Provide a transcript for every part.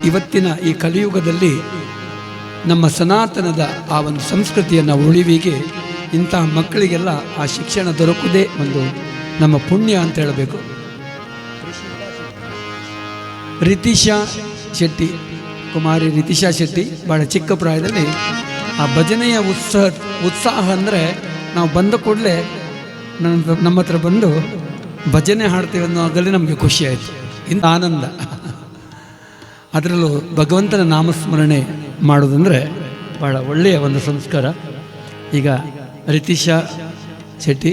ಇವತ್ತಿನ ಈ ಕಲಿಯುಗದಲ್ಲಿ ನಮ್ಮ ಸನಾತನದ ಆ ಒಂದು ಸಂಸ್ಕೃತಿಯನ್ನು ಉಳಿವಿಗೆ ಇಂತಹ ಮಕ್ಕಳಿಗೆಲ್ಲ ಆ ಶಿಕ್ಷಣ ದೊರಕುವುದೇ ಒಂದು ನಮ್ಮ ಪುಣ್ಯ ಅಂತ ಹೇಳಬೇಕು. ರಿತಿಶಾ ಶೆಟ್ಟಿ, ಕುಮಾರಿ ರಿತಿಶಾ ಶೆಟ್ಟಿ ಭಾಳ ಚಿಕ್ಕ ಪ್ರಾಯದಲ್ಲಿ ಆ ಭಜನೆಯ ಉತ್ಸಾಹ ಅಂದರೆ ನಾವು ಬಂದ ಕೂಡಲೇ ನಮ್ಮ ಹತ್ರ ಬಂದು ಭಜನೆ ಹಾಡ್ತೀವಿ ಅನ್ನೋದಲ್ಲಿ ನಮಗೆ ಖುಷಿ ಆಯಿತು. ಇಂಥ ಆನಂದ, ಅದರಲ್ಲೂ ಭಗವಂತನ ನಾಮಸ್ಮರಣೆ ಮಾಡೋದಂದರೆ ಭಾಳ ಒಳ್ಳೆಯ ಒಂದು ಸಂಸ್ಕಾರ. ಈಗ ರಿತಿಶಾ ಶೆಟ್ಟಿ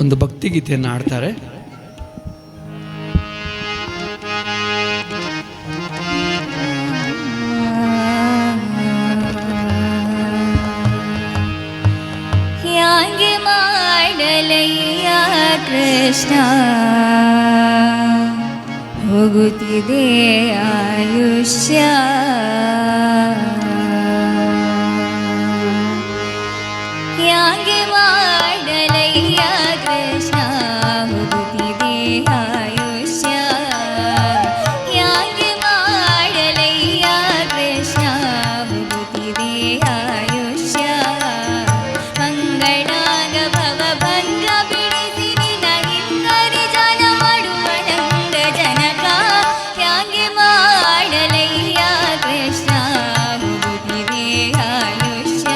ಒಂದು ಭಕ್ತಿಗೀತೆಯನ್ನು ಹಾಡ್ತಾರೆ. ಹ್ಯಾಂಗೆ ಮಾಡಲಯ್ಯ ಕೃಷ್ಣ ಹೋಗುತ್ತಿದೆ ಆಯುಷ್ಯ, ಹ್ಯಾಂಗೆ ಮಾಡಲಯ್ಯ ಕೃಷ್ಣ ಹೋಗುತ್ತಿದೆ ಆಯುಷ್ಯ, ಹ್ಯಾಂಗೆ ಮಾಡಲಯ್ಯ ಕೃಷ್ಣ ಹೋಗುತ್ತಿದೆ ಆಯುಷ್ಯ, ಮಂಗಳಾಗ ಭವಭಂಗ ಬಿಡಿಸಿ ನಿನಗಿಂದರೆ ಜನ ಮಾಡುವ ನಂಗ ಜನಕ, ಹ್ಯಾಂಗೆ ಮಾಡಲಯ್ಯ ಕೃಷ್ಣ ಹೋಗುತ್ತಿದೆ ಆಯುಷ್ಯ.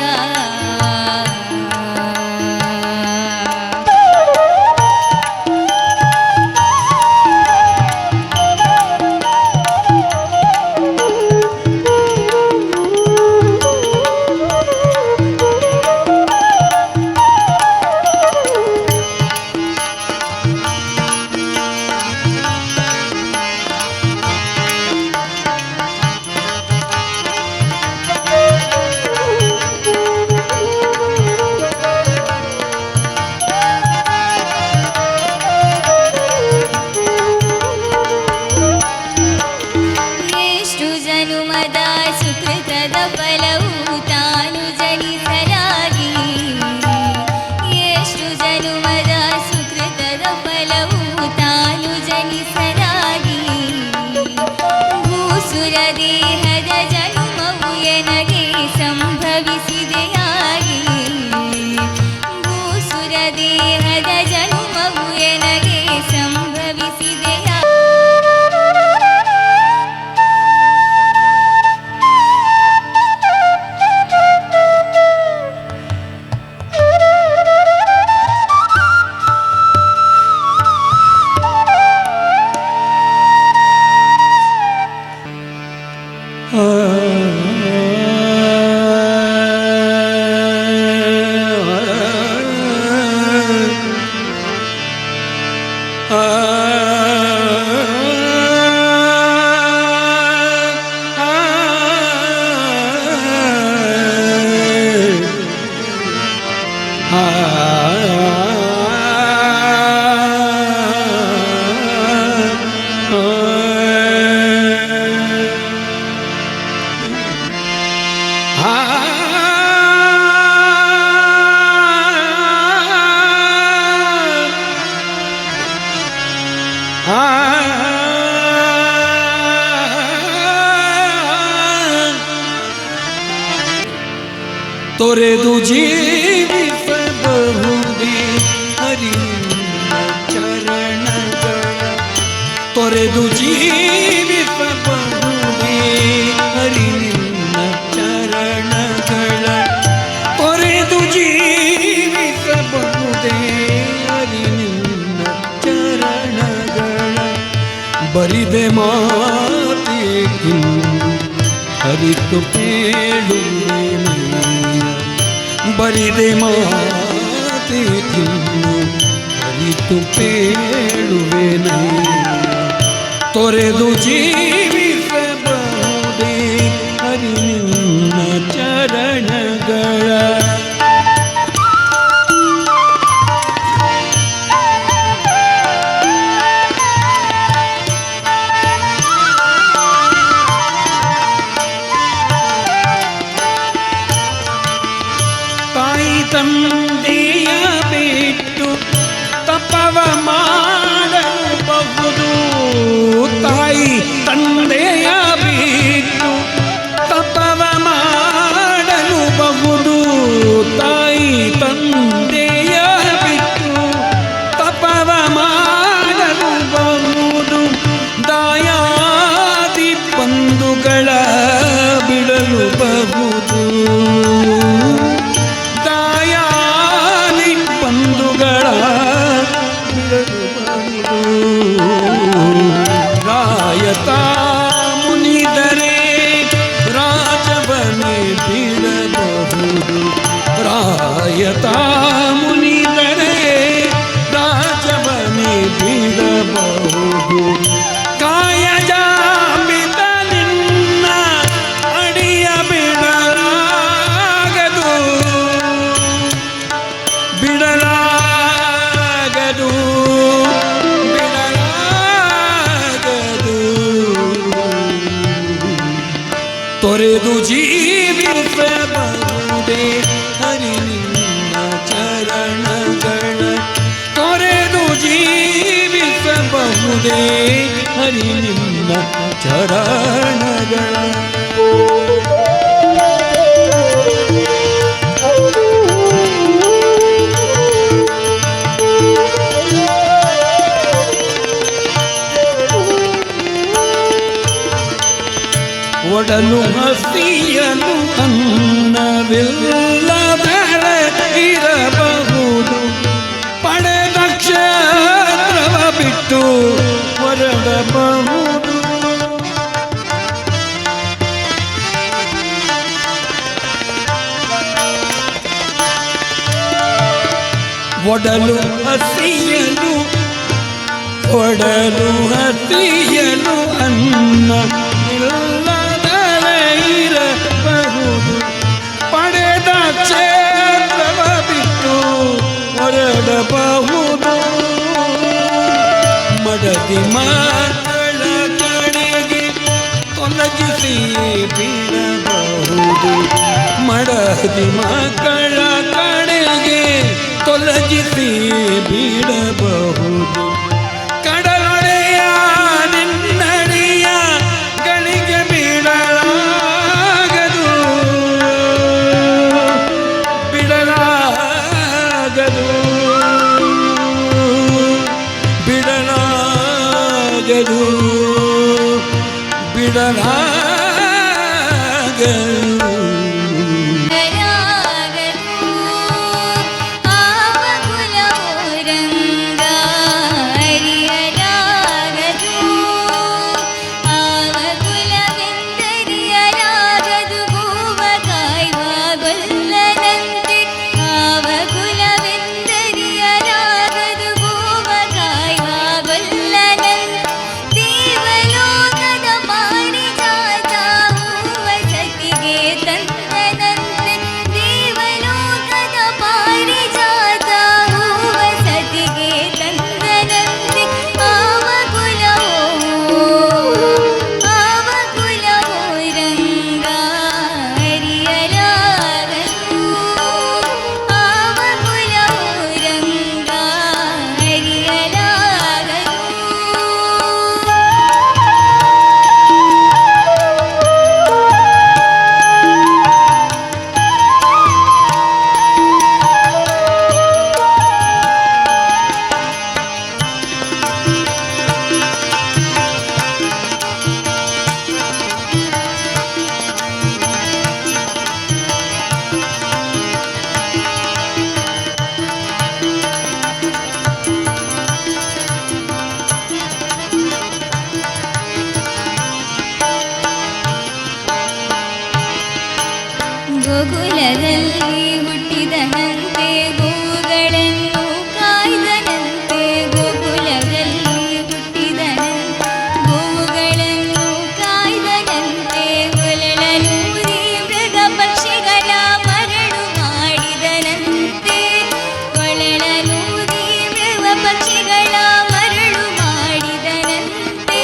ಎಷ್ಟು ಜನುಮದ ಸುಕೃತದ ಫಲವು ತಾನು ಜನಿಸಲಾಗಿ, ಎಷ್ಟು ಜನುಮದ ಸುಕೃತದ ಫಲವು ತಾನು ಜನಿಸಲಾಗಿ, ಭೂಸುರ ದೇಹದ ಜನುಮವು ಎನಗೆ ಸಂಭವಿಸಿದೆಯಾಗಿ, ಭೂಸುರ ದೇಹದ ಜನುಮವು ಎನಗೆ ಸಂಭವಿಸಿದೆಯಾಗಿ. ತೊರೆದು ಜೀವಿಸಬಹುದೇ ಹರಿ ಚರಣಗಳ, ತೊರೆದು ಜೀವಿಸಬಹುದೇ ಹರಿ ನಿನ್ನ ಚರಣಗಳ, ತೊರೆದು ಜೀವಿಸಬಹುದೇ ಹರಿ ನಿನ್ನ ಚರಣಗಳ, ಬರಿದೆ ಮಾತೇಕಿನ್ನು ಅರಿತು ಕೇಳುವೆನು, ಬರಿದೆ ಮಾತೇಕಿನ್ನು ಅರಿತು ಕೇಳುವೆನು, ತೊರೆದು ಜೀವಿಸಬಹುದೇ ಹರಿ ನಿನ್ನ ಚರಣಗಳ. ತಂದೆಯ ಬಿಟ್ಟು ತಪವ ಮಾಡಬಹುದು, ತಾಯಿ ತಂದೆಯ ಬಿಟ್ಟು ಹರಿ ನಿನ್ನ ಚರಣಗಳ. ಒಡಲು ಹಸಿಯಲು ಅನ್ನವಿಲ್ಲದರೆ ಇರಬಹುದು, ಪಡೆದ ಕ್ಷೇತ್ರವ ಬಿಟ್ಟು ಹೊರಡಬಹುದು. ಒಡಲು ಹಸಿಯಲು ಅನ್ನ ಇಲ್ಲದರೆ ಇರಬಹುದು, ಪಡೆದ ಕ್ಷೇತ್ರವ ಬಿಟ್ಟು ಹೊರಡಬಹುದು. ಮಡದಿ ಮಕ್ಕಳ ಕಡೆಗೆ ತೊಲಗಿಸಿ ಬಿಡಬಹುದು, ಮಡದಿ ಮಕ್ಕಳ ಕಡೆಗೆ ತೊಲಗಿಸಿ ಬಿಡಬಹುದು. ಕಡಲೊಡೆಯ ನಿನ್ನಡಿಯ ಗಳಿಗೆ ಬಿಡಲಾಗದು, ಬಿಡಲಾಗದು, ಬಿಡಲಾಗದು, ಬಿಡಲಾಗದು. ಗೋಕುಲದಲ್ಲಿ ಹುಟ್ಟಿದನಂತೆ, ಗೋವುಗಳನ್ನು ಕಾಯ್ದನಂತೆ. ಗೋಕುಲದಲ್ಲಿ ಹುಟ್ಟಿದನಂತೆ, ಗೋವುಗಳನ್ನು ಕಾಯ್ದನಂತೆ. ಕೊಳಲನೂರಿ ಮೃಗ ಪಕ್ಷಿಗಳ ಮರಳು ಮಾಡಿದನಂತೆ. ಕೊಳಲನೂರಿ ಮೃಗ ಪಕ್ಷಿಗಳ ಮರಳು ಮಾಡಿದನಂತೆ.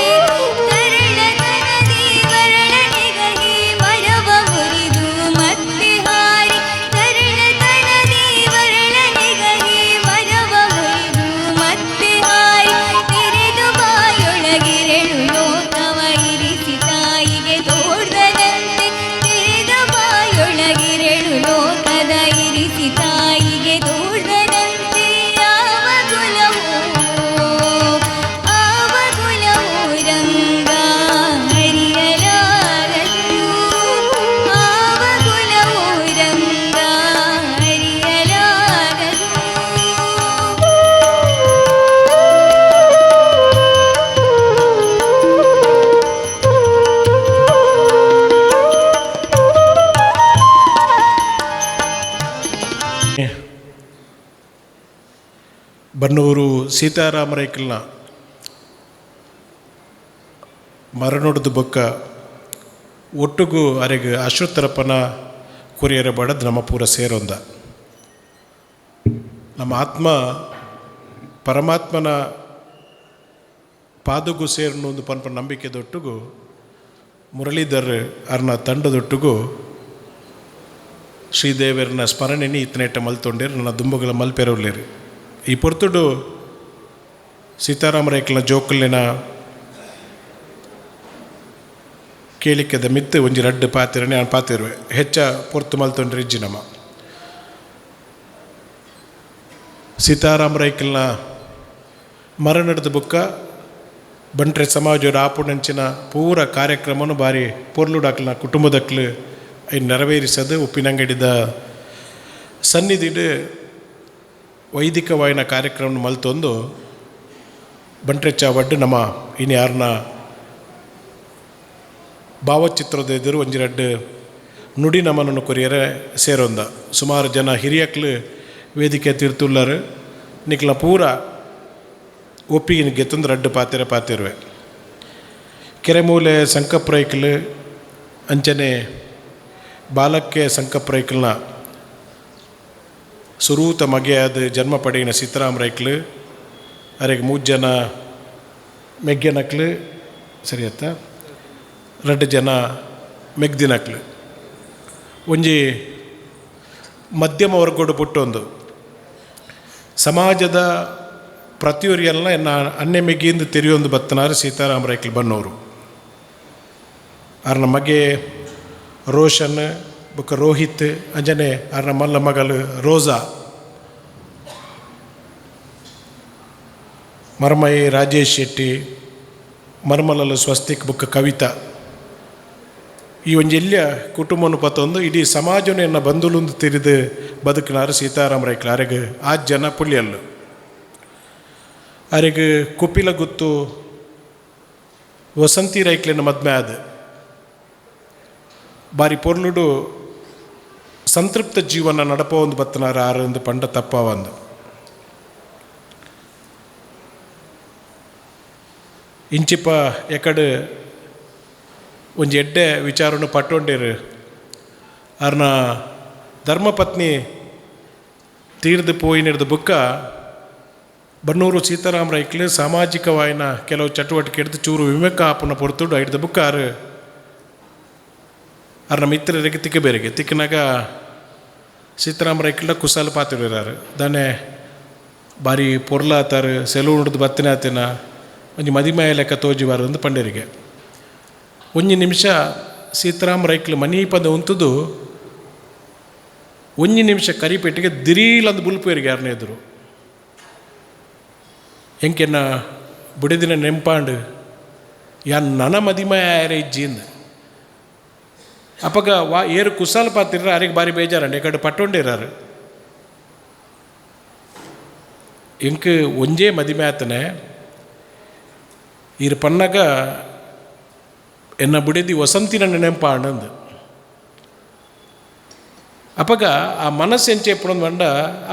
ತರಳತನದಿ ವರಳನೆಗಾಗಿ ಮರವ ಮುರಿದು ಮತ್ತೆ ಹಾರಿ. ತರಳತನದಿ ವರಳನೆಗಾಗಿ ಮರವ ಮುರಿದು ಮತ್ತೆ ಹಾರಿ. ತೆರೆದು ಬಾಯೊಳಗಿರೆಳು ಲೋಕವ ಇರಿಸಿ ತಾಯಿಗೆ ತೋರ್ದನಂತೆ. ತೆರೆದ ಬಾಯೊಳಗಿರೆಳು ಲೋಕದ ಇರಿಸಿ ತಾಯಿಗೆ ತೋರ್ದನಂತೆ. ಯಾವ ಕುಲವೋ ಆವ ಕುಲವೋ ರಂಗ ಹರಿಯಲಾಗದು. ಆವ ಕುಲವೋ ರಂಗ ಹರಿಯಲಾಗದು. ಬನ್ನೂರು ಸೀತಾರಾಮರೈಕಲ್ನ ಮರನೊಡ್ದು ಬೊಕ್ಕ ಒಟ್ಟುಗು ಅರೆಗೆ ಅಶ್ವತ್ಥರಪ್ಪನ ಕುರಿಯರ ಬಡದ್ ನಮ್ಮ ಪೂರ ಸೇರೊಂದ. ನಮ್ಮ ಆತ್ಮ ಪರಮಾತ್ಮನ ಪಾದಗೂ ಸೇರನು ಒಂದು ಪನ್ಪ ನಂಬಿಕೆದೊಟ್ಟಿಗೂ ಮುರಳೀಧರ್ ಅರ್ನ ತಂಡದೊಟ್ಟಿಗೂ ಶ್ರೀದೇವರನ ಸ್ಮರಣೆನಿ ಇತ್ತನೇಟ ಮಲ್ತೊಂಡೇರು ನನ್ನ ದುಂಬಗಳ ಮಲ್ಪೆರವ್ಲೇರಿ. ಈ ಪೊರ್ತುಡು ಸೀತಾರಾಮರೈಕಲ್ನ ಜೋಕಲ್ಲಿನ ಕೇಳಿಕೆದ ಮಿತ್ತು ಒಂಜಿ ರಡ್ಡು ಪಾತಿರನೆ ನಾನು ಪಾತಿರುವೆ ಹೆಚ್ಚ ಪೊರ್ತು ಮಲ್ತೊಂಡ್ರೆ ಇಜ್ಜಿ ನಮ್ಮ ಸೀತಾರಾಮ ರೈಕಲ್ನ ಮರಣದ ಬುಕ್ಕ ಬಂಟ್ರೆ ಸಮಾಜದ ಆಪುಣಂಚಿನ ಪೂರ ಕಾರ್ಯಕ್ರಮನು ಬಾರಿ ಪೊರ್ಲುಡಾಕ್ಲ ಕುಟುಂಬದಕ್ಲು ಐನು ನೆರವೇರಿಸದು ಉಪ್ಪಿನಂಗಡಿದ ಸನ್ನಿಧಿಡು ವೈದಿಕವಾಯಿನ ಕಾರ್ಯಕ್ರಮ ಮಲ್ತೊಂದು ಬಂಟ್ರೆಚ್ಚ ಒಡ್ಡು ನಮ್ಮ ಇನ್ನು ಯಾರನ್ನ ಭಾವಚಿತ್ರದ ಎದುರು ಒಂಜಿ ರಡ್ಡು ನುಡಿ ನಮನನ್ನು ಕೊರಿಯರೆ ಸೇರೊಂದ ಸುಮಾರು ಜನ ಹಿರಿಯಕ್ಲು ವೇದಿಕೆ ತಿರ್ತುಳ್ಳರು ನಿಕ್ಲ ಪೂರ ಒಪ್ಪಿಗೆ ಗೆತ್ತೊಂದು ರಡ್ಡು ಪಾತಿರುವೆ ಕೆರೆಮೂಲೆ ಸಂಕಪ್ರೈಕಲ್ ಅಂಚನೆ ಬಾಲಕ್ಕೆ ಸಂಕಪ್ರೈಕಲ್ನ ಸುರೂತ ಮಗೆಯಾದ ಜನ್ಮ ಪಡೆಯಿನ ಸೀತಾರಾಮ ರೈಕ್ಲು ಅರೆಗೆ 3 ಜನ ಮೆಗ್ಗೆನಕ್ಲು ಸರಿಯತ್ತ 2 ಜನ ಮೆಗ್ದಿನಕ್ಲು ಒಂಜಿ ಮಧ್ಯಮ ವರ್ಗಡು ಪುಟ್ಟೊಂದು ಸಮಾಜದ ಪ್ರತಿಯೊರಿಯಲ್ಲ ಅನ್ನೆ ಮೆಗ್ಗಿಂದ ತೆರೆಯೊಂದು ಬತ್ತನಾರು ಸೀತಾರಾಮ ರೈಕ್ಲು ಬನ್ನೋರು ಅವ್ರನ್ನ ಮಗೆ ರೋಷನ್ ಬೊಕ್ಕ ರೋಹಿತ್ ಅಂಜನೆ ಅವ್ರನ್ನ ಮಲ್ಲ ಮಗಳು ರೋಜಾ ಮರ್ಮಯಿ ರಾಜೇಶ್ ಶೆಟ್ಟಿ ಮರ್ಮಲಲು ಸ್ವಸ್ತಿಕ್ ಬುಕ್ಕ ಕವಿತಾ ಈ ಒಂಜಿ ಎಲ್ಲಿಯ ಕುಟುಂಬವನ್ನು ಪತ್ತೊಂದು ಇಡೀ ಸಮಾಜನ ಬಂಧುಲುಂದು ತಿರಿದು ಬದುಕಿನಾರು ಸೀತಾರಾಮ ರೈಕ್ಲು ಅರೆಗೆ 8 ಜನ ಪುಳ್ಳಿಯಲ್ಲು ಅರೆಗೆ ಕುಪಿಲ ಗುತ್ತು ವಸಂತಿ ರೈಕ್ಲಿನ ಮದ್ಮೆ ಆದ ಬಾರಿ ಪೊರ್ಲುಡು ಸಂತೃಪ್ತ ಜೀವನ ನಡಪ ಒಂದು ಬತ್ತನಾರ ಆರೊಂದು ಪಂಡ ತಪ್ಪವಂದು ಇಂಚಿಪ ಎಕಡೆ ಒಂಜಿ ಎಡ್ಡೆ ವಿಚಾರನು ಪಟ್ಟೊಂಡೇರು ಅವ್ರನ್ನ ಧರ್ಮಪತ್ನಿ ತೀರ್ದು ಪೋಯಿನಿಡ್ದು ಬುಕ್ಕ ಬನ್ನೂರು ಸೀತಾರಾಮ ರೈಕ್ಲು ಸಾಮಾಜಿಕವಾಯಿನ ಕೆಲವು ಚಟುವಟಿಕೆ ಹಿಡಿದು ಚೂರು ವಿವೇಕ ಆಪನ ಪೊರ್ತುಡು ಹಿಡ್ದು ಬುಕ್ಕ ಅವ್ರನ್ನ ಮಿತ್ರರಿಗೆ ತಿಕ್ಕಬೇರೆಗೆ ತಿಕ್ಕಿನಾಗ ಸೀತಾರಾಮ ರೈಕ್ಲ ಕುಸಾಲು ಪಾತಿರಾರು ದಾನೆ ಬಾರಿ ಪೊರ್ಲಾತಾರು ಸೆಲೂನ್ ಹಿಡ್ದು ಬತ್ತಿನ ಆತೇನ ಒಂಜಿ ಮದಿಮೆಯ ಲೆಕ್ಕ ತೋಜಿವಾರು ಅಂದು ಪಂಡರಿಗೆ ಒಂಜಿ ನಿಮಿಷ ಸೀತಾರಾಮ ರೈಕ್ಲು ಮನೀಪದ ಉಂತುದು ಒಂಜಿ ನಿಮಿಷ ಕರಿಪೇಟೆಗೆ ದಿರೀಲಂದು ಬುಲ್ಪೇರಿಗೆ ಯಾರನ್ನ ಎದುರು ಎಂಕೆನ್ನ ಬುಡಿದಿನ ನೆಂಪಾಂಡು ಯಾನ್ ನನ ಮದಿಮೆಯ ಯಾರೇ ಇಜ್ಜಿಂದ ಅಪ್ಪಗ ಏರು ಕುಸಾಲು ಪಾತಿರ ಅರಿಗೆ ಬಾರಿ ಬೇಜಾರಂడి ಎಕಡೆ ಪಟ್ಟೊಂಡಿರಾರು ಎಂಕ್ ಒಂಜೇ ಮದಿಮೆ ಆತನೆ ಇರು ಪನ್ನಗ ಎನ್ನ ಬುಡಿದಿ ವಸಂತಿನ ನೆನಪಾಂಡು ಅಪ್ಪಗ ಆ ಮನಸ್ಸು ಎಂಚೆ ಎಪ್ಪಡೊಂದು ಬಂಡ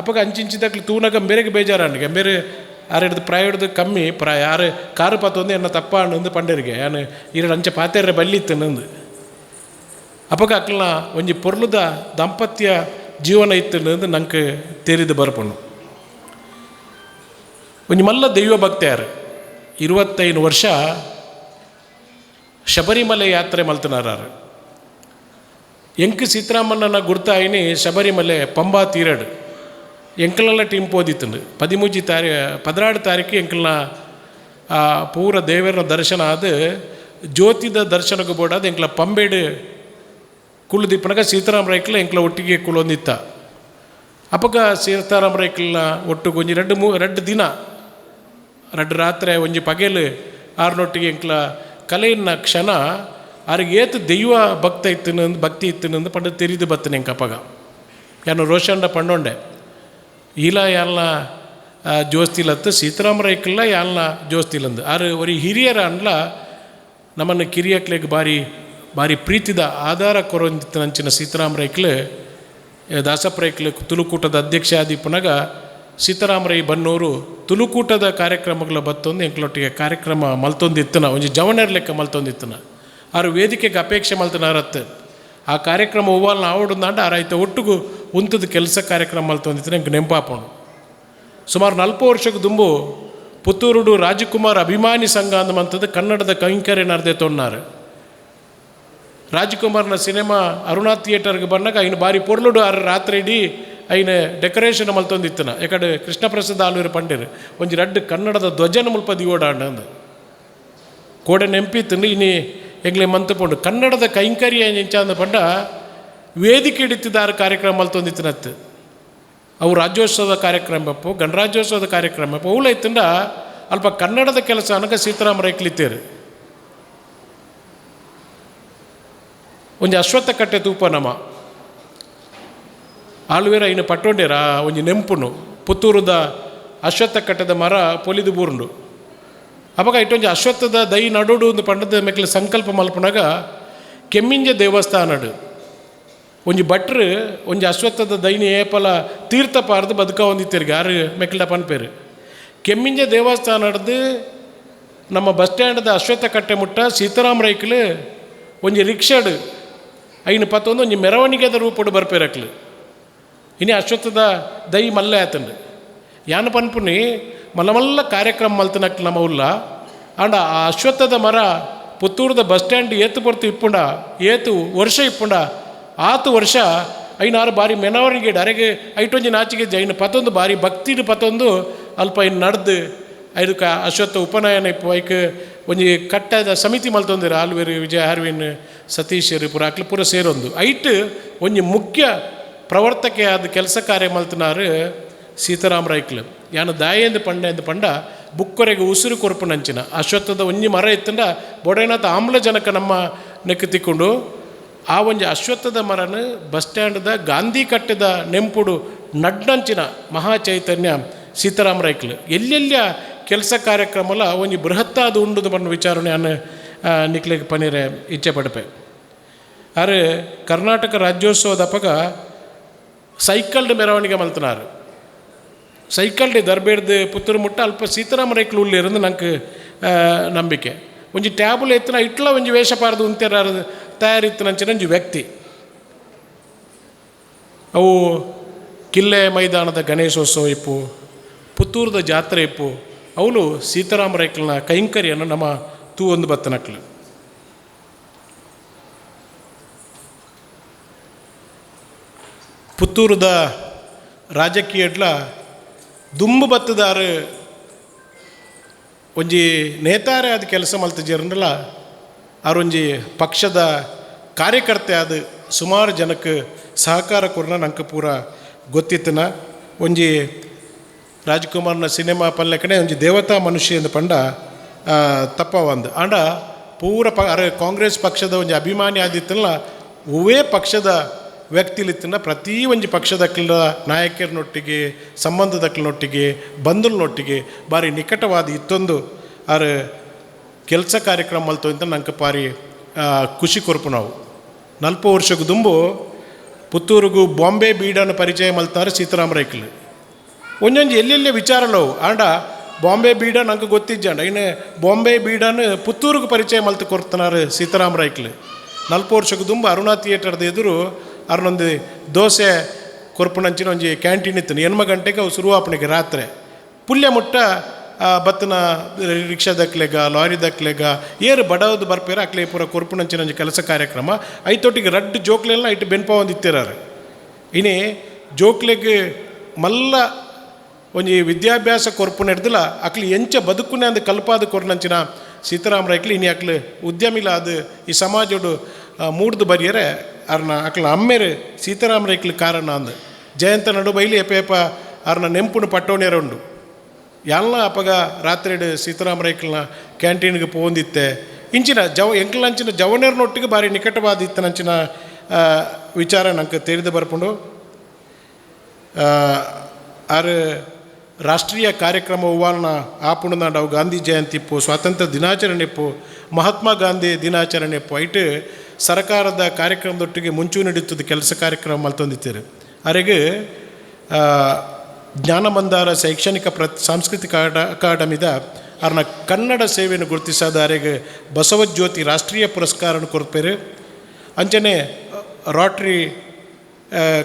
ಅಪ್ಪಗ ಅಂಚಿಂಚಿದಾಗ್ಲಿ ತೂನಗ ಬೇರೆಗೆ ಬೇಜಾರಂಡಿಗೆ ಬೇರೆ ಆರಿಡ್ದು ಪ್ರಾಯಡ್ದು ಕಮ್ಮಿ ಯಾರು ಕಾರು ಪಾತೊಂದು ಎನ್ನ ತಪ್ಪಾಂಡು ಪಂಡರಿಗೆ ಯಾನು ಇರಡು ಅಂಚೆ ಪಾತೆರ್ರೆ ಬಲ್ಲಿತ್ತು ನಂದು ಅಪ್ಪಗ ಅಕ್ಲನ ಒಂಜಿ ಪೊರ್ಲುದ ದಾಂಪತ್ಯ ಜೀವನ ಇತ್ತು ನಂಗೆ ತೆರಿದು ಬರ್ಪಣ್ಣು ಒಂಜಿ ಮಲ್ಲ ದೈವ ಭಕ್ತಿಯಾರು 25 ವರ್ಷ ಶಬರಿಮಲೆ ಯಾತ್ರೆ ಮಲ್ತನಾರು ಎಂಕ್ ಸೀತಾರಾಮಣ್ಣನ ಗುರ್ತಾಯಿನಿ ಶಬರಿಮಲೆ ಪಂಬಾ ತೀರಡು ಎಂಕಲೆಲ್ಲ ಟೀಮ್ ಪೋದಿತ್ತು 16 ತಾರೀಕು ಎಂಕಲ್ನ ಪೂರ ದೇವರ ದರ್ಶನ ಆದ ಜ್ಯೋತಿದ ದರ್ಶನಕ್ಕೆ ಬೋಡಾದ ಎಂಕ್ಲ ಪಂಬೇಡು ಕುಳ್ಳು ದಿಪ್ಪನಾಗ ಸೀತಾರಾಮ ರೈಕ್ಲ ಎಂಕ್ಲ ಒಟ್ಟಿಗೆ ಕುಳೊಂದಿತ್ತ ಅಪ್ಪಗ ಸೀತಾರಾಮ ರೈಕ್ಲನ ಒಟ್ಟಿಗೆ ಒಂಜಿ 2 ದಿನ 2 ರಾತ್ರಿ ಒಂಜಿ ಪಗೇಲು ಆರ್ನೊಟ್ಟಿಗೆ ಎಂಕ್ಲ ಕಲೆಯಿನ ಕ್ಷಣ ಅವ್ರಿಗೆ ಏತು ದೈವ ಭಕ್ತಿ ಇತ್ತನಂದು ಪಂಡ ತೆರಿದು ಬತ್ತನೆ ಎಂಕ ಅಪ್ಪಗ ಯಾನು ರೋಷಂಡ ಪಂಡೊಂಡೆ ಈಲ ಯಾಲ್ನ ಜೋಸ್ತಿಲತ್ತು ಸೀತಾರಾಮ ರೈಕ್ಲ ಯಾಲ್ನ ಜೋಸ್ತಿಲಂದು ಆರು ಒರಿ ಹಿರಿಯರ ಅಂಡ್ಲ ನಮ್ಮನ್ನು ಕಿರಿಯಕ್ಲೆಗೆ ಬಾರಿ ಪ್ರೀತಿದ ಆಧಾರ ಕೊರೊಂದಿತ್ತನಂಚಿನ ಸೀತಾರಾಮ ರೈಕ್ಲು ದಾಸಪ್ಪ ರೈಕ್ಲು ತುಳುಕೂಟದ ಅಧ್ಯಕ್ಷ ಆದಿಪ್ಪನಾಗ ಸೀತಾರಾಮ ರೈ ಬನ್ನೂರು ತುಳುಕೂಟದ ಕಾರ್ಯಕ್ರಮಗಳ ಬತ್ತೊಂದು ಎಂಕ್ಲೊಟ್ಟಿಗೆ ಕಾರ್ಯಕ್ರಮ ಮಲ್ತೊಂದಿತ್ತನ ಒಂಜಿ ಜವಣರ್ ಲೆಕ್ಕ ಮಲ್ತೊಂದಿತ್ತನ ಆರು ವೇದಿಕೆಗೆ ಅಪೇಕ್ಷೆ ಮಲ್ತನಾರತ್ತೆ ಆ ಕಾರ್ಯಕ್ರಮ ಹೂವಲ್ನ ಆವಡುಂದಾಂಡ ಆರಾಯ್ತು ಒಟ್ಟಿಗೂ ಉಂತದ ಕೆಲಸ ಕಾರ್ಯಕ್ರಮ ಮಲ್ತೊಂದಿತ್ತನ ಎಂಗೆ ನೆಂಪಾಪಣು ಸುಮಾರು 40 ವರ್ಷಕ್ಕೆ ದುಂಬು ಪುತ್ತೂರುಡು ರಾಜಕುಮಾರ್ ಅಭಿಮಾನಿ ಸಂಘ ಅಂದಮಂಥದ್ದು ಕನ್ನಡದ ಕೈಂಕರ್ಯ ನರ್ದೆ ತೊಣ್ಣಾರು ರಾಜಕುಮಾರ್ನ ಸಿನಿಮಾ ಅರುಣಾ ಥಿಯೇಟರ್ಗೆ ಬಂದಾಗ ಐನು ಬಾರಿ ಪೊರ್ಲುಡು ಆರು ರಾತ್ರಿ ಇಡೀ ಐನು ಡೆಕೋರೇಷನ್ ಮಲ್ತೊಂದಿತ್ತನ ಯಾಕಡೆ ಕೃಷ್ಣ ಪ್ರಸಾದ್ ಆಲೂರು ಪಂಡಿರು ಒಂಜಿ 2 ಕನ್ನಡದ ಧ್ವಜನ ಮುಲ್ಪ ದಿಯೋಡಾಂಡ ಅಂದು ಕೋಡೆ ನೆಂಪಿತ್ತು ಎಂಗ್ಲೆ ಮಂತುಪುಂಡು ಕನ್ನಡದ ಕೈಂಕರ್ಯ ಎಂಚ ಅಂದ ಪಂಡ ವೇದಿಕೆ ಹಿಡಿತಿದ್ದಾರ ಕಾರ್ಯಕ್ರಮ ಮಲ್ತೊಂದಿತ್ತಿನತ್ತು ಅವು ರಾಜ್ಯೋತ್ಸವದ ಕಾರ್ಯಕ್ರಮ ಗಣರಾಜ್ಯೋತ್ಸವದ ಕಾರ್ಯಕ್ರಮ ಅವುಲ ಇತ್ತಂಡ ಅಲ್ಪ ಕನ್ನಡದ ಕೆಲಸ ಅನಕ ಸೀತಾರಾಮ ರೈಕ್ಲಿತ್ತೇರು ಒಂಜಿ ಅಶ್ವತ್ಥ ಕಟ್ಟೆ ತೂಪ ನಮ ಆಳ್ವೇರ ಇನ್ನು ಪಟ್ಟೊಂಡೇರ ಒಂಜಿ ನೆಂಪುನು ಪುತ್ತೂರದ ಅಶ್ವತ್ಥ ಕಟ್ಟೆದ ಮರ ಪೊಲಿದು ಬೂರುಂಡು ಅವಾಗ ಇಟ್ಟೊಂಜಿ ಅಶ್ವತ್ಥದ ದೈ ನಡುಡು ಒಂದು ಪಂಡದ ಮೆಕ್ಲೆ ಸಂಕಲ್ಪ ಮಲ್ಪನಾಗ ಕೆಮ್ಮಿಂಜ ದೇವಸ್ಥಾನಡು ಒಂಜಿ ಭಟ್ರು ಒಂಜಿ ಅಶ್ವತ್ಥದ ದೈನಿ ಏಪಲ ತೀರ್ಥ ಪಾರ್ದು ಬದುಕ ಹೊಂದಿತ್ತೀರ್ಗೆ ಯಾರು ಮೆಕ್ಲ ಪನ್ಪೇರು ಕೆಮ್ಮಿಂಜ ದೇವಸ್ಥಾನ ಹಿಡ್ದು ನಮ್ಮ ಬಸ್ ಸ್ಟ್ಯಾಂಡ್ದ ಅಶ್ವತ್ಥ ಕಟ್ಟೆ ಮುಟ್ಟ ಸೀತಾರಾಮ ರೈಕ್ಲು ಒಂಜಿ ರಿಕ್ಷಾಡು ಐನು ಪತ್ತೊಂದು ಒಂಜಿ ಮೆರವಣಿಗೆದ ರೂಪಡು ಬರ್ಪೇರಕ್ಲು ಇನಿ ಅಶ್ವತ್ಥದ ದೈ ಮಲ್ಲೆ ಆತಂಡು ಯಾನ ಪನ್ಪುನಿ ಮಲ್ಲ ಕಾರ್ಯಕ್ರಮ ಮಲ್ತನಕ್ಲು ನಮ್ಮ ಉಲ್ಲ ಆಂಡ ಆ ಅಶ್ವತ್ಥದ ಮರ ಪುತ್ತೂರದ ಬಸ್ ಸ್ಟ್ಯಾಂಡ್ ಏತು ಬರ್ತು ಇಪ್ಪುಂಡ ಏತು ವರ್ಷ ಇಪ್ಪುಂಡ ಆತು ವರ್ಷ ಐನಾರು ಬಾರಿ ಮೆನವರಿಗೆ ಅರೆಗೆ ಐಟೊಂಜಿ ನಾಚಿಗೆ ಐನು ಪತ್ತೊಂದು ಬಾರಿ ಭಕ್ತಿಡು ಪತ್ತೊಂದು ಅಲ್ಪ ಇನ್ನು ನಡೆದು ಐದಕ್ಕೆ ಅಶ್ವತ್ಥ ಉಪನಯನ ಇಪ್ಪು ಐಕ್ ಒಂಜಿ ಕಟ್ಟದ ಸಮಿತಿ ಮಲ್ತೊಂದಿರ ಆಲ್ವೇರು ವಿಜಯ ಹಾರ್ವಿನ್ ಸತೀಶರು ಪೂರ ಅಕ್ಲು ಪೂರ ಸೇರೊಂದು ಐಟ್ ಒಂಜಿ ಮುಖ್ಯ ಪ್ರವರ್ತಕೆ ಆದ ಕೆಲಸ ಕಾರ್ಯ ಮಲ್ತನಾರು ಸೀತಾರಾಮ ರೈಕ್ಲು ಯಾನ ದಾಯೆಂದು ಪಂಡ ಎಂದು ಪಂಡ ಬುಕ್ಕೊರೆಗೆ ಉಸಿರು ಕೊರಪು ನಂಚಿನ ಅಶ್ವತ್ಥದ ಒಂಜಿ ಮರ ಇತ್ತಂಡ ಬೊಡೇನಾಥ ಆಮ್ಲಜನಕ ನಮ್ಮ ನೆಕ್ಕು ತಿಕ್ಕೊಂಡು ಆ ಒಂಜಿ ಅಶ್ವತ್ಥದ ಮರನ ಬಸ್ ಸ್ಟ್ಯಾಂಡ್ದ ಗಾಂಧಿ ಕಟ್ಟೆದ ನೆಂಪುಡು ನಡ್ನಂಚಿನ ಮಹಾ ಚೈತನ್ಯ ಸೀತಾರಾಮ ರೈಕ್ಲು ಎಲ್ಲೆಲ್ಲ ಕೆಲಸ ಕಾರ್ಯಕ್ರಮಲ ಒಂಜಿ ಬೃಹತ್ತಾದ ಉಂಡುದು ಬಣ್ಣ ವಿಚಾರಣೆ ನಾನು ನಿಕ್ಲಿಗೆ ಪನೀರೆ ಇಚ್ಛೆ ಪಡಪೆ ಆರೆ ಕರ್ನಾಟಕ ರಾಜ್ಯೋತ್ಸವದ ಅಪಗ ಸೈಕಲ್ಡ್ ಮೆರವಣಿಗೆ ಮಲ್ತನಾರು ಸೈಕಲ್ಡ್ ದರ್ಬೇಡ್ದು ಪುತ್ತೂರು ಮುಟ್ಟ ಅಲ್ಪ ಸೀತಾರಾಮ ರೈಕ್ಲು ಉಳ್ಳಿರಂದು ನಂಗೆ ನಂಬಿಕೆ ಒಂಜಿ ಟ್ಯಾಬುಲ್ ಎತ್ತಿನ ಇಟ್ಲ ಒಂಜಿ ವೇಷ ಪಾರದು ಉಂತೆರ ತಯಾರಿತ್ತು ನಂಚಿನ ಒಂಜಿ ವ್ಯಕ್ತಿ ಅವು ಕಿಲ್ಲೆ ಮೈದಾನದ ಗಣೇಶೋತ್ಸವ ಇಪ್ಪು ಪುತ್ತೂರದ ಜಾತ್ರೆ ಇಪ್ಪು ಅವಳು ಸೀತಾರಾಮ ರೈಕ್ಲನ ಕೈಂಕರ್ಯನ ನಮ್ಮ ತೂ ಒಂದು ಬತ್ತನಕ್ಲು ಪುತ್ತೂರದ ರಾಜಕೀಯಡ್ಲ ದುಂಬು ಬತ್ತದಾರು ಒಂಜಿ ನೇತಾರೆ ಆದ ಕೆಲಸ ಮಲ್ತಿಜರಲ್ಲ ಅವರೊಂಜಿ ಪಕ್ಷದ ಕಾರ್ಯಕರ್ತೆ ಆದ ಸುಮಾರು ಜನಕ್ಕೆ ಸಹಕಾರ ಕೊರ್ನ ನಂಗೆ ಪೂರ ಗೊತ್ತಿತ್ತನ ಒಂಜಿ ರಾಜ್ಕುಮಾರ್ನ ಸಿನಿಮಾ ಪಲ್ಲೆ ಕಡೆ ಒಂಜಿ ದೇವತಾ ಮನುಷ್ಯ ಎಂದು ಪಂಡ ತಪ್ಪ ಒಂದು ಆಂಡ ಪೂರ ಕಾಂಗ್ರೆಸ್ ಪಕ್ಷದ ಒಂಜಿ ಅಭಿಮಾನಿ ಆದಿತ್ತಲ್ಲ ಒವೇ ಪಕ್ಷದ ವ್ಯಕ್ತಿಲಿತ್ತನ ಪ್ರತಿ ಒಂಜಿ ಪಕ್ಷದಕ್ಲ ನಾಯಕರನೊಟ್ಟಿಗೆ ಸಂಬಂಧದಕ್ಲನೊಟ್ಟಿಗೆ ಬಂಧುಲನೊಟ್ಟಿಗೆ ಭಾರಿ ನಿಕಟವಾದ ಇತ್ತೊಂದು ಆರು ಕೆಲಸ ಕಾರ್ಯಕ್ರಮ ಮಲ್ತು ಅಂತ ನಂಗೆ ಭಾರಿ ಖುಷಿ ಕೊರ್ಪು ನಾವು 40 ವರ್ಷಕ್ಕೆ ದುಂಬು ಪುತ್ತೂರಿಗೂ ಬಾಂಬೆ ಬೀಡನ್ನು ಪರಿಚಯ ಮಲ್ತಾರೆ ಸೀತಾರಾಮ ರೈಕ್ಲು ಒಂದೊಂದು ಎಲ್ಲೆಲ್ಲೇ ವಿಚಾರಲ್ಲವು ಆಂಡ ಬಾಂಬೆ ಬೀಡ ನಂಗೆ ಗೊತ್ತಿಜ್ಜಾಂಡ ಇನ್ನು ಬಾಂಬೆ ಬೀಡನ್ನು ಪುತ್ತೂರಿಗೆ ಪರಿಚಯ ಮಲ್ತು ಕೊಡ್ತಾನಾರು ಸೀತಾರಾಮ ರೈಕ್ಲು 40 ವರ್ಷಕ್ಕೆ ದುಂಬು ಅರುಣಾ ಥಿಯೇಟರ್ದ ಎದುರು ಅವ್ರನ್ನೊಂದು ದೋಸೆ ಕೊರ್ಪುನಂಚಿನ ಒಂಜಿ ಕ್ಯಾಂಟೀನ್ ಇತ್ತು 8 ಗಂಟೆಗೆ ಅವು ಶುರುವಾಪಣಿಗೆ ರಾತ್ರಿ ಪುಲ್ಯ ಮುಟ್ಟ ಬತ್ತನ ರಿಕ್ಷಾ ದಕ್ಲೆಗ ಲಾರಿ ದಕ್ಲೆಗ ಏರು ಬಡವದು ಬರ್ಪೇರ ಅಕ್ಲೆ ಪೂರ ಕೊರ್ಪುನಂಚಿನ ಒಂಜಿ ಕೆಲಸ ಕಾರ್ಯಕ್ರಮ ಐತೊಟ್ಟಿಗೆ ರಡ್ಡು ಜೋಕ್ಲೆಲ್ಲ ಐಟು ಬೆನ್ಪ ಒಂದಿತ್ತಿರಾರು ಇನ್ನೇ ಜೋಕ್ಲೆಗೆ ಮಲ್ಲ ಒಂಜಿ ವಿದ್ಯಾಭ್ಯಾಸ ಕೊರ್ಪು ನಡೆದಿಲ್ಲ ಅಕ್ಲಿ ಎಂಚ ಬದುಕುನೆ ಅಂದು ಕಲ್ಪಾದ ಕೊರ್ನಂಚಿನ ಸೀತಾರಾಮ ರೈಕ್ಲು ಇನಿ ಅಕ್ಲು ಉದ್ಯಮಿಲ ಅದು ಈ ಸಮಾಜಡು ಮೂಡ್ದು ಬರಿಯರೆ ಅವ್ರನ್ನ ಅಕ್ಲ ಅಮ್ಮೇರು ಸೀತಾರಾಮ ರೈಕ್ಲು ಕಾರಣ ಅಂದು ಜಯಂತ ನಡು ಬೈಲಿ ಎಪೇಪ ಅವ್ರನ್ನ ನೆಂಪುನು ಪಟ್ಟೋಣ್ಯರ ಉಂಡು ಎಲ್ಲ ಅಪಗ ರಾತ್ರಿ ಸೀತಾರಾಮ ರೈಕ್ಲನ ಕ್ಯಾಂಟೀನ್ಗೆ ಪೋಂದಿತ್ತೆ ಇಂಚಿನ ಎಂಕ್ಲಂಚಿನ ಜವನೇರ್ನೊಟ್ಟಿಗೆ ಭಾರಿ ನಿಕಟವಾದ ಇತ್ತನಂಚಿನ ವಿಚಾರ ನಂಗೆ ತಿಳಿದು ಬರ್ಕೊಂಡು ಆರು ರಾಷ್ಟ್ರೀಯ ಕಾರ್ಯಕ್ರಮ ಹೂವಾಲ್ನ ಆಪುಣದ ನಾವು ಗಾಂಧಿ ಜಯಂತಿ ಇಪ್ಪು ಸ್ವಾತಂತ್ರ್ಯ ದಿನಾಚರಣೆ ಇಪ್ಪು ಮಹಾತ್ಮ ಗಾಂಧಿ ದಿನಾಚರಣೆ ಇಪ್ಪು ಐಟು ಸರ್ಕಾರದ ಕಾರ್ಯಕ್ರಮದೊಟ್ಟಿಗೆ ಮುಂಚೂಣಿ ಹಿಡಿತದ ಕೆಲಸ ಕಾರ್ಯಕ್ರಮ ಮಲ್ತೊಂದಿತ್ತೀರಿ ಅರೆಗೆ ಜ್ಞಾನಮಂದಾರ ಶೈಕ್ಷಣಿಕ ಸಾಂಸ್ಕೃತಿಕ ಅಕಾಡೆಮಿದ ಅವ್ರನ್ನ ಕನ್ನಡ ಸೇವೆಯನ್ನು ಗುರುತಿಸಾದ ಅರೆಗೆ ಬಸವಜ್ಯೋತಿ ರಾಷ್ಟ್ರೀಯ ಪುರಸ್ಕಾರನ ಕೊಡ್ಪೇರು ಅಂಚನೆ ರೋಟ್ರಿ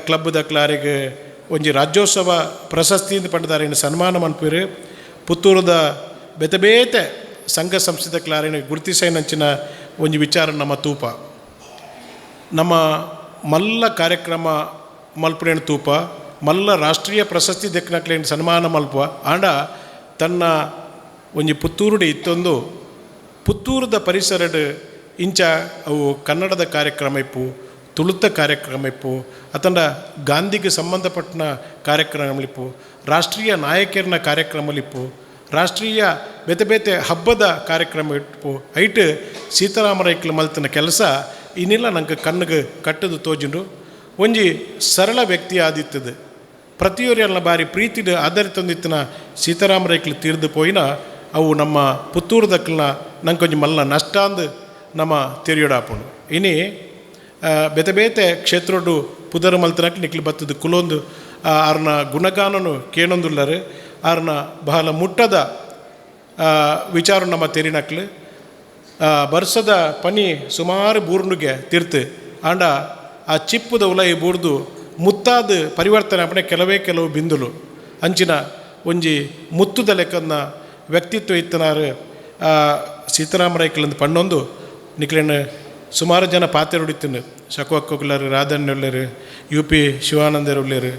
ಕ್ಲಬ್ದ ಅರೆಗೆ ಒಂಜಿ ರಾಜ್ಯೋತ್ಸವ ಪ್ರಶಸ್ತಿಯಿಂದ ಪಡೆದಾರೆ ಸನ್ಮಾನ ಮನ್ಪೇರು ಪುತ್ತೂರದ ಬೇತೆ ಬೇತೆ ಸಂಘ ಸಂಸ್ಥೆದ ಕ್ಲಾರಿನ ಗುರುತಿಸೈನಂಚಿನ ಒಂಜಿ ವಿಚಾರ ನಮ್ಮ ತೂಪ ನಮ್ಮ ಮಲ್ಲ ಕಾರ್ಯಕ್ರಮ ಮಲ್ಪಣೆನ ತೂಪ ಮಲ್ಲ ರಾಷ್ಟ್ರೀಯ ಪ್ರಶಸ್ತಿ ದೆಕ್ಕನಕ್ಲೇನು ಸನ್ಮಾನ ಮಲ್ಪುವ ಆಂಡ ತನ್ನ ಒಂಜಿ ಪುತ್ತೂರುಡೆ ಇತ್ತೊಂದು ಪುತ್ತೂರದ ಪರಿಸರಡ್ ಇಂಚ ಅವು ಕನ್ನಡದ ಕಾರ್ಯಕ್ರಮ ಇಪ್ಪು, ತುಳುತ ಕಾರ್ಯಕ್ರಮ ಇಪ್ಪು, ಅತಂಡ ಗಾಂಧಿಗೆ ಸಂಬಂಧಪಟ್ಟ ಕಾರ್ಯಕ್ರಮಲಿಪ್ಪು, ರಾಷ್ಟ್ರೀಯ ನಾಯಕರನ್ನ ಕಾರ್ಯಕ್ರಮಲಿಪ್ಪು, ರಾಷ್ಟ್ರೀಯ ಬೇತೆ ಬೇತೆ ಹಬ್ಬದ ಕಾರ್ಯಕ್ರಮ ಇಟ್ಟು ಐಟ್ ಸೀತಾರಾಮರೈಕ್ಲು ಮಲ್ತಿನ ಕೆಲಸ ಇನ್ನಿಲ್ಲ ನಂಗೆ ಕಣ್ಣಿಗೆ ಕಟ್ಟದು ತೋಜುಂಡು. ಒಂಜಿ ಸರಳ ವ್ಯಕ್ತಿ ಆದಿತ್ತದು, ಪ್ರತಿಯೊರೆಲ್ಲ ಬಾರಿ ಪ್ರೀತಿಡು ಆಧಾರಿತಂದಿತ್ತಿನ ಸೀತಾರಾಮರೈಕ್ಲು ತೀರ್ದು ಪೋಯಿನ ಅವು ನಮ್ಮ ಪುತ್ತೂರ್ದಕ್ಕಲ್ನ ನಂಗೆ ಕೊಂಚ ಮಲ್ಲ ನಷ್ಟ ಅಂದು ನಮ್ಮ ತೆರಿಯೋಡಾಪುಂಡು. ಇನಿ ಬೇತೆ ಬೇತೆ ಕ್ಷೇತ್ರಡು ಪುದರ್ ಮಲ್ತನಕ್ಕೆ ನಿಕ್ಲು ಬತ್ತದು ಕುಲೊಂದು ಅವ್ರನ್ನ ಗುಣಗಾನನು ಕೇಳೊಂದುಲ್ಲರು, ಅವ್ರನ್ನ ಬಹಳ ಮುಟ್ಟದ ವಿಚಾರ ನಮ್ಮ ತೆರಿನಕ್ಲು ಬರ್ಸದ ಪನಿ ಸುಮಾರು ಬೂರ್ನುಗೆ ತೀರ್ತು ಆಂಡ ಆ ಚಿಪ್ಪುದ ಉಲೈ ಬೂರ್ದು ಮುತ್ತಾದ ಪರಿವರ್ತನೆ ಅಪ್ಪಣೆ ಕೆಲವು ಬಿಂದುಲು ಅಂಚಿನ ಒಂಜಿ ಮುತ್ತುದ ಲೆಕ್ಕನ್ನ ವ್ಯಕ್ತಿತ್ವ ಇತ್ತನಾರು ಸೀತಾರಾಮರೈಕ್ಲಂದು ಪಣ್ಣೊಂದು ನಿಕ್ಲೇನು ಸುಮಾರು ಜನ ಪಾತ್ರ ಹೊಡಿತೀನಿ. ಶಕುವಕ್ಕುಲ್ಲರು, ರಾಧಣ್ಣ ಉಳ್ಳರು, UP ಶಿವಾನಂದರು ಉಳ್ಳರು,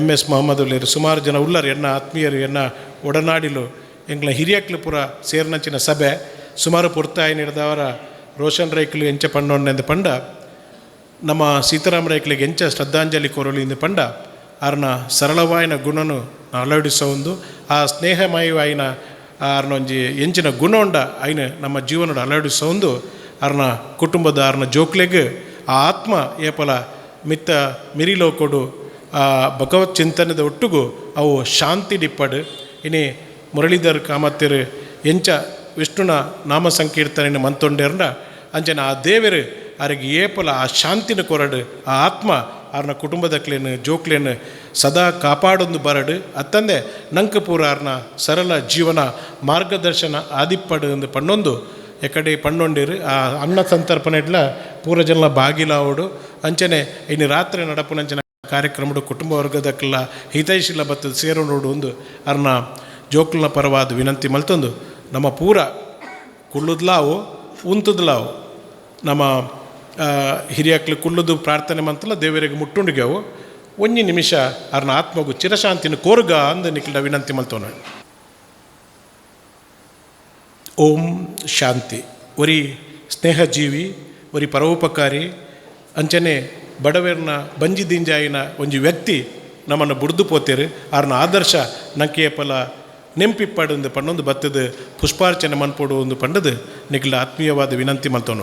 MS ಮೊಹಮ್ಮದ್ ಉಳ್ಳರು, ಸುಮಾರು ಜನ ಉಳ್ಳರು. ಎನ್ನ ಆತ್ಮೀಯರು, ಎನ್ನ ಒಡನಾಡಿಲು ಎಂಗ್ಲ ಹಿರಿಯಕ್ಲು ಪುರ ಸೇರ್ನಂಚಿನ ಸಭೆ ಸುಮಾರು ಪುರ್ತಾಯಿ ನೀಡಿದವರ ರೋಷನ್ ರೈಕ್ಲು ಎಂಚ ಪಣ್ಣೊಂಡೆಂದು ಪಂಡ ನಮ್ಮ ಸೀತಾರಾಮರೈಕ್ಲಿಗೆ ಎಂಚ ಶ್ರದ್ಧಾಂಜಲಿ ಕೊರಳಿಂದು ಪಂಡ ಅವ್ರನ್ನ ಸರಳವಾಯಿನ ಗುಣನು ಅಳವಡಿಸೋಂದು ಆ ಸ್ನೇಹಮಯವಾಯಿನ ಅವ್ರನ್ನೊಂಜಿ ಎಂಚಿನ ಗುಣ ಉಂಡ ಐನ ನಮ್ಮ ಜೀವನದ ಅಳವಡಿಸೋಂದು ಅವ್ರನ್ನ ಕುಟುಂಬದ ಅವ್ರನ್ನ ಜೋಕ್ಲೆಗೆ ಆ ಆತ್ಮ ಏಪಲ ಮಿತ್ತ ಮಿರಿಲೋ ಕೊಡು ಆ ಭಗವತ್ ಚಿಂತನದ ಒಟ್ಟಿಗೂ ಅವು ಶಾಂತಿ ಡಿಪ್ಪಡು. ಇನಿ ಮುರಳೀಧರ್ ಕಾಮತ್ತಿರು ಎಂಚ ವಿಷ್ಣುನ ನಾಮ ಸಂಕೀರ್ತನೆ ಮಂತೊಂಡೇರ್ನ ಅಂಚನ ಆ ದೇವರು ಅವ್ರಿಗೆ ಏಪಲ ಆ ಶಾಂತಿನ ಕೊರಡು ಆ ಆತ್ಮ ಅವ್ರನ್ನ ಕುಟುಂಬದಕ್ಲೇನು ಜೋಕ್ಲೇನು ಸದಾ ಕಾಪಾಡೊಂದು ಬರಡು ಅತ್ತಂದೆ ನಂಗೆ ಪೂರ ಅವ್ರನ್ನ ಸರಳ ಜೀವನ ಮಾರ್ಗದರ್ಶನ ಆದಿಪ್ಪಡು ಎಂದು ಪಣ್ಣೊಂದು ಎಕಡೆ ಪಣ್ಣೊಂಡಿರು. ಆ ಅನ್ನ ಸಂತರ್ಪಣೆಡ್ಲ ಪೂರ ಜನ ಬಾಗಿಲಾವಡು ಅಂಚನೆ ಇನ್ನು ರಾತ್ರಿ ನಡಪುನಂಚಿನ ಕಾರ್ಯಕ್ರಮಡು ಕುಟುಂಬ ವರ್ಗದಕ್ಕೆಲ್ಲ ಹಿತೈಷಿಲ್ಲ ಬತ್ತದ ಸೇರೋ ನೋಡು ಒಂದು ಅವ್ರನ್ನ ಜೋಕ್ಲನ ಪರವಾದ ವಿನಂತಿ ಮಲ್ತೊಂದು ನಮ್ಮ ಪೂರ ಕುಳ್ಳುದ್ಲಾವು ಉಂತದ್ಲಾವು ನಮ್ಮ ಹಿರಿಯಕ್ಲು ಕುಳ್ಳುದು ಪ್ರಾರ್ಥನೆ ಮಂತಲ್ಲ ದೇವರಿಗೆ ಮುಟ್ಟುಂಡಿಗೆವು ಒಂಜಿ ನಿಮಿಷ ಅವ್ರನ್ನ ಆತ್ಮಗೂ ಚಿರಶಾಂತಿನ ಕೋರ್ಗ ಅಂದು ನಿಕ್ಲ ವಿನಂತಿ ಮಲ್ತೋಣ. ಓಂ ಶಾಂತಿ. ಒರಿ ಸ್ನೇಹಜೀವಿ, ಒರಿ ಪರೋಪಕಾರಿ ಅಂಚನೆ ಬಡವೇರ್ನ ಬಂಜಿ ದಿಂಜಾಯಿನ ಒಂಜಿ ವ್ಯಕ್ತಿ ನಮ್ಮನ್ನು ಬುಡ್ದು ಪೋತೇರು. ಅವ್ರನ್ನ ಆದರ್ಶ ನಂಗೆ ಫಲ ನೆಂಪಿಪ್ಪಡು ಪಣ್ಣೊಂದು ಬತ್ತದ ಪುಷ್ಪಾರ್ಚನೆ ಮನ್ಪೋಡು ಒಂದು ಪಂಡದು ನಿಕ್ಲ ಆತ್ಮೀಯವಾದ ವಿನಂತಿ ಮಲ್ತೋಣ.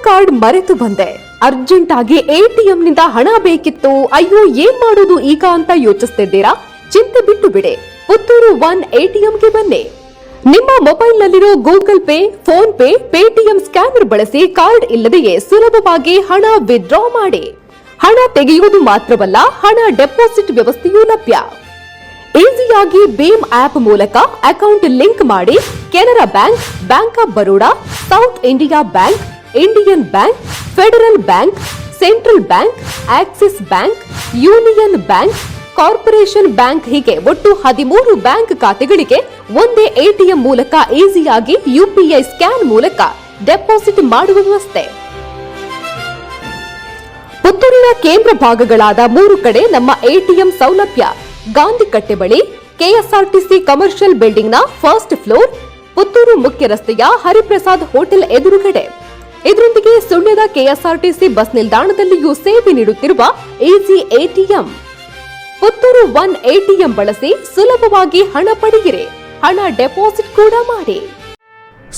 ಕಾರ್ಡ್ ಮರೆತು ಬಂದೆ, ಅರ್ಜೆಂಟ್ ಆಗಿ ಎಟಿಎಂ ನಿಂದ ಹಣ ಬೇಕಿತ್ತು, ಅಯ್ಯೋ ಏನ್ ಮಾಡೋದು ಈಗ ಅಂತ ಯೋಚಿಸ್ತಿದ್ದೀರಾ? ಚಿಂತೆ ಬಿಟ್ಟು ಬಿಡಿ, ಪುತ್ತೂರು ಒನ್ ಎಟಿಎಂಗೆ ಬನ್ನಿ. ನಿಮ್ಮ ಮೊಬೈಲ್ ನಲ್ಲಿರೋ Google pay, phone pay, Paytm scanner ಬಳಸಿ ಕಾರ್ಡ್ ಇಲ್ಲದೆಯೇ ಸುಲಭವಾಗಿ ಹಣ ವಿತ್ಡ್ರಾ ಮಾಡಿ. ಹಣ ತೆಗೆಯುವುದು ಮಾತ್ರವಲ್ಲ, ಹಣ ಡೆಪಾಸಿಟ್ ವ್ಯವಸ್ಥೆಯೂ ಲಭ್ಯ. ಈಸಿಯಾಗಿ ಭೀಮ್ ಆಪ್ ಮೂಲಕ ಅಕೌಂಟ್ ಲಿಂಕ್ ಮಾಡಿ Canara bank, bank of Baroda, south India bank, Indian bank, federal bank, central bank, Axis bank, union bank, corporation bank ಹೀಗೆ ಒಟ್ಟು 13 ಬ್ಯಾಂಕ್ ಖಾತೆಗಳಿಗೆ ಒಂದೇ ಎಟಿಎಂ ಮೂಲಕ ಈಸಿಯಾಗಿ ಯುಪಿಐ ಸ್ಕ್ಯಾನ್ ಮೂಲಕ ಡೆಪಾಸಿಟ್ ಮಾಡುವ ವ್ಯವಸ್ಥೆ. ಪುತ್ತೂರಿನ ಕೇಂದ್ರ ಭಾಗಗಳಾದ 3 ಕಡೆ ನಮ್ಮ ಎಟಿಎಂ ಸೌಲಭ್ಯ. ಗಾಂಧಿ ಕಟ್ಟೆ ಬಳಿ ಕೆಎಸ್ಆರ್ಟಿಸಿ ಕಮರ್ಷಿಯಲ್ ಬಿಲ್ಡಿಂಗ್ ನ ಫಸ್ಟ್ ಫ್ಲೋರ್, ಪುತ್ತೂರು ಮುಖ್ಯ ರಸ್ತೆಯ ಹರಿಪ್ರಸಾದ್ ಹೋಟೆಲ್ ಎದುರುಗಡೆ. ಇದರೊಂದಿಗೆ ಸುಳ್ಯದ ಕೆಎಸ್ಆರ್ಟಿಸಿ ಬಸ್ ನಿಲ್ದಾಣದಲ್ಲಿಯೂ ಸೇವೆ ನೀಡುತ್ತಿರುವ easy ATM. Puttur one ATM ಬಳಸಿ ಸುಲಭವಾಗಿ ಹಣ ಪಡೆಯಿರಿ, ಹಣ ಡೆಪಾಸಿಟ್ ಕೂಡ ಮಾಡಿ.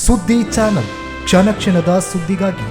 ಸುದ್ದಿ ಚಾನಲ್, ಕ್ಷಣ ಕ್ಷಣದ ಸುದ್ದಿಗಾಗಿ.